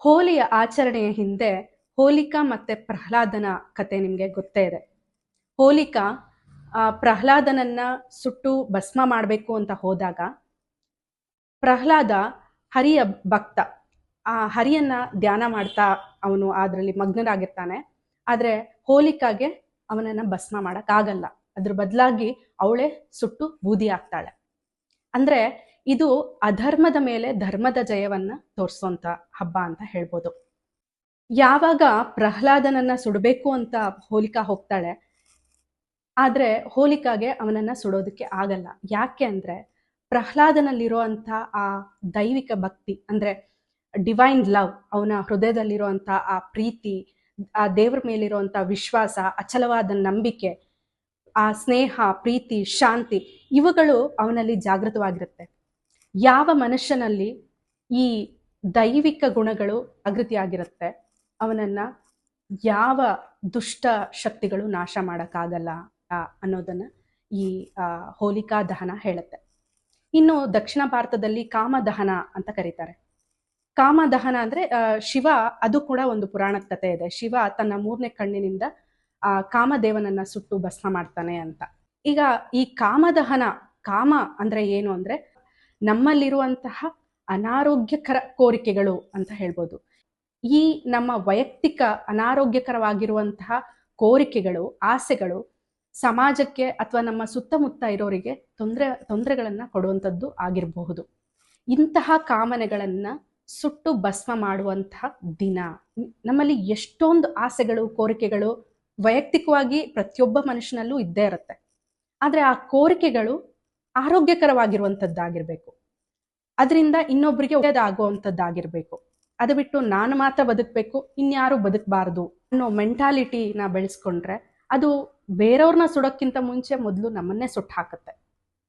ಹೋಲಿಯ ಆಚರಣೆಯ ಹಿಂದೆ ಹೋಲಿಕಾ ಮತ್ತೆ ಪ್ರಹ್ಲಾದನ ಕತೆ ನಿಮ್ಗೆ ಗೊತ್ತೇ ಇದೆ. ಹೋಲಿಕಾ ಪ್ರಹ್ಲಾದನನ್ನ ಸುಟ್ಟು ಭಸ್ಮ ಮಾಡಬೇಕು ಅಂತ ಹೋದಾಗ ಪ್ರಹ್ಲಾದ ಹರಿಯ ಭಕ್ತ. ಆ ಹರಿಯನ್ನ ಧ್ಯಾನ ಮಾಡ್ತಾ ಅವನು ಅದರಲ್ಲಿ ಮಗ್ನರಾಗಿರ್ತಾನೆ. ಆದ್ರೆ ಹೋಲಿಕಾಗೆ ಅವನನ್ನ ಭಸ್ಮ ಮಾಡಕ್ ಆಗಲ್ಲ. ಅದ್ರ ಬದಲಾಗಿ ಅವಳೇ ಸುಟ್ಟು ಬೂದಿ ಆಗ್ತಾಳೆ. ಅಂದ್ರೆ ಇದು ಅಧರ್ಮದ ಮೇಲೆ ಧರ್ಮದ ಜಯವನ್ನ ತೋರಿಸೋಂತ ಹಬ್ಬ ಅಂತ ಹೇಳ್ಬೋದು. ಯಾವಾಗ ಪ್ರಹ್ಲಾದನನ್ನ ಸುಡಬೇಕು ಅಂತ ಹೋಲಿಕಾ ಹೋಗ್ತಾಳೆ, ಆದ್ರೆ ಹೋಲಿಕಾಗೆ ಅವನನ್ನ ಸುಡೋದಕ್ಕೆ ಆಗಲ್ಲ. ಯಾಕೆ ಅಂದ್ರೆ ಪ್ರಹ್ಲಾದನಲ್ಲಿರುವಂತ ಆ ದೈವಿಕ ಭಕ್ತಿ, ಅಂದ್ರೆ ಡಿವೈನ್ ಲವ್, ಅವನ ಹೃದಯದಲ್ಲಿರುವಂತ ಆ ಪ್ರೀತಿ, ಆ ದೇವರ ಮೇಲಿರುವಂತ ವಿಶ್ವಾಸ, ಅಚಲವಾದ ನಂಬಿಕೆ, ಆ ಸ್ನೇಹ, ಪ್ರೀತಿ, ಶಾಂತಿ, ಇವುಗಳು ಅವನಲ್ಲಿ ಜಾಗೃತವಾಗಿರುತ್ತೆ. ಯಾವ ಮನುಷ್ಯನಲ್ಲಿ ಈ ದೈವಿಕ ಗುಣಗಳು ಜಾಗೃತಿಯಾಗಿರುತ್ತೆ, ಅವನನ್ನ ಯಾವ ದುಷ್ಟ ಶಕ್ತಿಗಳು ನಾಶ ಮಾಡಕ್ಕಾಗಲ್ಲ ಅನ್ನೋದನ್ನ ಈ ಹೋಲಿಕಾ ದಹನ ಹೇಳುತ್ತೆ. ಇನ್ನು ದಕ್ಷಿಣ ಭಾರತದಲ್ಲಿ ಕಾಮದಹನ ಅಂತ ಕರೀತಾರೆ. ಕಾಮದಹನ ಅಂದ್ರೆ ಶಿವ, ಅದು ಕೂಡ ಒಂದು ಪುರಾಣದ ಕಥೆ ಇದೆ. ಶಿವ ತನ್ನ 3ನೇ ಕಣ್ಣಿನಿಂದ ಕಾಮದೇವನನ್ನ ಸುಟ್ಟು ಭಸ್ಮ ಮಾಡ್ತಾನೆ ಅಂತ. ಈಗ ಈ ಕಾಮದಹನ, ಕಾಮ ಅಂದ್ರೆ ಏನು ಅಂದ್ರೆ ನಮ್ಮಲ್ಲಿರುವಂತಹ ಅನಾರೋಗ್ಯಕರ ಕೋರಿಕೆಗಳು ಅಂತ ಹೇಳ್ಬೋದು. ಈ ನಮ್ಮ ವೈಯಕ್ತಿಕ ಅನಾರೋಗ್ಯಕರವಾಗಿರುವಂತಹ ಕೋರಿಕೆಗಳು, ಆಸೆಗಳು ಸಮಾಜಕ್ಕೆ ಅಥವಾ ನಮ್ಮ ಸುತ್ತಮುತ್ತ ಇರೋರಿಗೆ ತೊಂದರೆಗಳನ್ನ ಕೊಡುವಂಥದ್ದು ಆಗಿರಬಹುದು. ಇಂತಹ ಕಾಮನೆಗಳನ್ನ ಸುಟ್ಟು ಭಸ್ಮ ಮಾಡುವಂತಹ ದಿನ. ನಮ್ಮಲ್ಲಿ ಎಷ್ಟೊಂದು ಆಸೆಗಳು, ಕೋರಿಕೆಗಳು ವೈಯಕ್ತಿಕವಾಗಿ ಪ್ರತಿಯೊಬ್ಬ ಮನುಷ್ಯನಲ್ಲೂ ಇದ್ದೇ ಇರುತ್ತೆ. ಆದ್ರೆ ಆ ಕೋರಿಕೆಗಳು ಆರೋಗ್ಯಕರವಾಗಿರುವಂಥದ್ದಾಗಿರ್ಬೇಕು, ಅದರಿಂದ ಇನ್ನೊಬ್ಬರಿಗೆ ಒಳ್ಳೆಯದಾಗುವಂಥದ್ದಾಗಿರ್ಬೇಕು. ಅದು ಬಿಟ್ಟು ನಾನು ಮಾತ್ರ ಬದುಕಬೇಕು, ಇನ್ಯಾರು ಬದುಕಬಾರ್ದು ಅನ್ನೋ ಮೆಂಟಾಲಿಟಿನ ಬೆಳೆಸ್ಕೊಂಡ್ರೆ ಅದು ಬೇರೆಯವ್ರನ್ನ ಸುಡೋಕ್ಕಿಂತ ಮುಂಚೆ ಮೊದಲು ನಮ್ಮನ್ನೇ ಸುಟ್ಟು ಹಾಕುತ್ತೆ.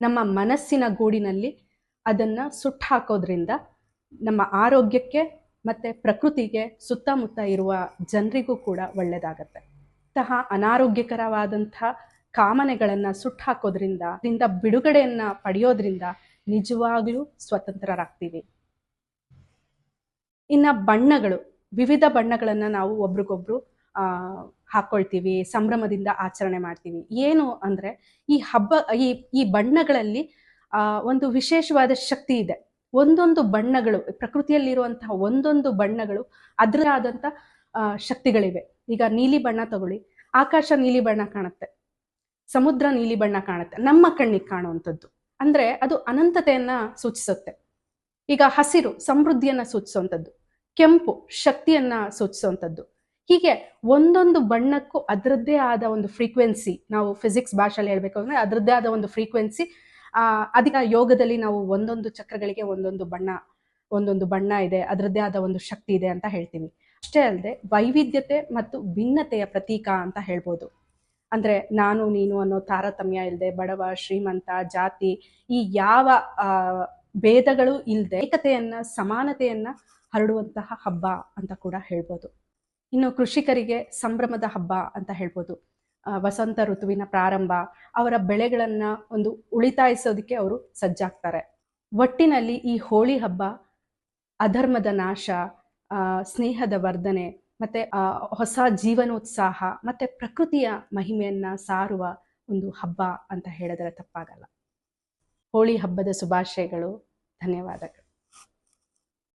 ನಮ್ಮ ಮನಸ್ಸಿನ ಗೂಡಿನಲ್ಲಿ ಅದನ್ನ ಸುಟ್ಟು ಹಾಕೋದ್ರಿಂದ ನಮ್ಮ ಆರೋಗ್ಯಕ್ಕೆ ಮತ್ತೆ ಪ್ರಕೃತಿಗೆ, ಸುತ್ತಮುತ್ತ ಇರುವ ಜನರಿಗೂ ಕೂಡ ಒಳ್ಳೆಯದಾಗತ್ತೆ. ಇಂತಹ ಅನಾರೋಗ್ಯಕರವಾದಂತಹ ಕಾಮನೆಗಳನ್ನ ಸುಟ್ಟು ಹಾಕೋದ್ರಿಂದ, ಬಿಡುಗಡೆಯನ್ನ ಪಡೆಯೋದ್ರಿಂದ ನಿಜವಾಗ್ಲೂ ಸ್ವತಂತ್ರರಾಗ್ತೀವಿ. ಇನ್ನ ಬಣ್ಣಗಳು, ವಿವಿಧ ಬಣ್ಣಗಳನ್ನ ನಾವು ಒಬ್ರಿಗೊಬ್ರು ಹಾಕೊಳ್ತೀವಿ, ಸಂಭ್ರಮದಿಂದ ಆಚರಣೆ ಮಾಡ್ತೀವಿ. ಏನು ಅಂದ್ರೆ ಈ ಹಬ್ಬ, ಈ ಬಣ್ಣಗಳಲ್ಲಿ ಒಂದು ವಿಶೇಷವಾದ ಶಕ್ತಿ ಇದೆ. ಒಂದೊಂದು ಬಣ್ಣಗಳು, ಪ್ರಕೃತಿಯಲ್ಲಿರುವಂತಹ ಒಂದೊಂದು ಬಣ್ಣಗಳು ಅದರದೇ ಆದಂತ ಶಕ್ತಿಗಳಿವೆ. ಈಗ ನೀಲಿ ಬಣ್ಣ ತಗೊಳ್ಳಿ, ಆಕಾಶ ನೀಲಿ ಬಣ್ಣ ಕಾಣುತ್ತೆ, ಸಮುದ್ರ ನೀಲಿ ಬಣ್ಣ ಕಾಣುತ್ತೆ, ನಮ್ಮ ಕಣ್ಣಿಗೆ ಕಾಣುವಂಥದ್ದು. ಅಂದ್ರೆ ಅದು ಅನಂತತೆಯನ್ನ ಸೂಚಿಸುತ್ತೆ. ಈಗ ಹಸಿರು ಸಮೃದ್ಧಿಯನ್ನ ಸೂಚಿಸುವಂಥದ್ದು, ಕೆಂಪು ಶಕ್ತಿಯನ್ನ ಸೂಚಿಸುವಂಥದ್ದು. ಹೀಗೆ ಒಂದೊಂದು ಬಣ್ಣಕ್ಕೂ ಅದರದ್ದೇ ಆದ ಒಂದು ಫ್ರೀಕ್ವೆನ್ಸಿ, ನಾವು ಫಿಸಿಕ್ಸ್ ಭಾಷೆಯಲ್ಲಿ ಹೇಳ್ಬೇಕು ಅಂದ್ರೆ ಅದರದ್ದೇ ಆದ ಒಂದು ಫ್ರೀಕ್ವೆನ್ಸಿ. ಅಧಿಕ ಯೋಗದಲ್ಲಿ ನಾವು ಒಂದೊಂದು ಚಕ್ರಗಳಿಗೆ ಒಂದೊಂದು ಬಣ್ಣ ಇದೆ, ಅದರದ್ದೇ ಆದ ಒಂದು ಶಕ್ತಿ ಇದೆ ಅಂತ ಹೇಳ್ತೀವಿ. ಅಷ್ಟೇ ಅಲ್ಲದೆ ವೈವಿಧ್ಯತೆ ಮತ್ತು ಭಿನ್ನತೆಯ ಪ್ರತೀಕ ಅಂತ ಹೇಳ್ಬೋದು. ಅಂದ್ರೆ ನಾನು ನೀನು ಅನ್ನೋ ತಾರತಮ್ಯ ಇಲ್ಲದೆ, ಬಡವ ಶ್ರೀಮಂತ ಜಾತಿ, ಈ ಯಾವ ಭೇದಗಳು ಇಲ್ಲದೆ ಏಕತೆಯನ್ನ, ಸಮಾನತೆಯನ್ನ ಹರಡುವಂತಹ ಹಬ್ಬ ಅಂತ ಕೂಡ ಹೇಳ್ಬೋದು. ಇನ್ನು ಕೃಷಿಕರಿಗೆ ಸಂಭ್ರಮದ ಹಬ್ಬ ಅಂತ ಹೇಳ್ಬೋದು. ವಸಂತ ಋತುವಿನ ಪ್ರಾರಂಭ, ಅವರ ಬೆಳೆಗಳನ್ನ ಒಂದು ಉಳಿತಾಯಿಸೋದಕ್ಕೆ ಅವರು ಸಜ್ಜಾಗ್ತಾರೆ. ಒಟ್ಟಿನಲ್ಲಿ ಈ ಹೋಳಿ ಹಬ್ಬ ಅಧರ್ಮದ ನಾಶ, ಸ್ನೇಹದ ವರ್ಧನೆ, ಮತ್ತೆ ಹೊಸ ಜೀವನೋತ್ಸಾಹ ಮತ್ತೆ ಪ್ರಕೃತಿಯ ಮಹಿಮೆಯನ್ನ ಸಾರುವ ಒಂದು ಹಬ್ಬ ಅಂತ ಹೇಳಿದ್ರೆ ತಪ್ಪಾಗಲ್ಲ. ಹೋಳಿ ಹಬ್ಬದ ಶುಭಾಶಯಗಳು. ಧನ್ಯವಾದಗಳು.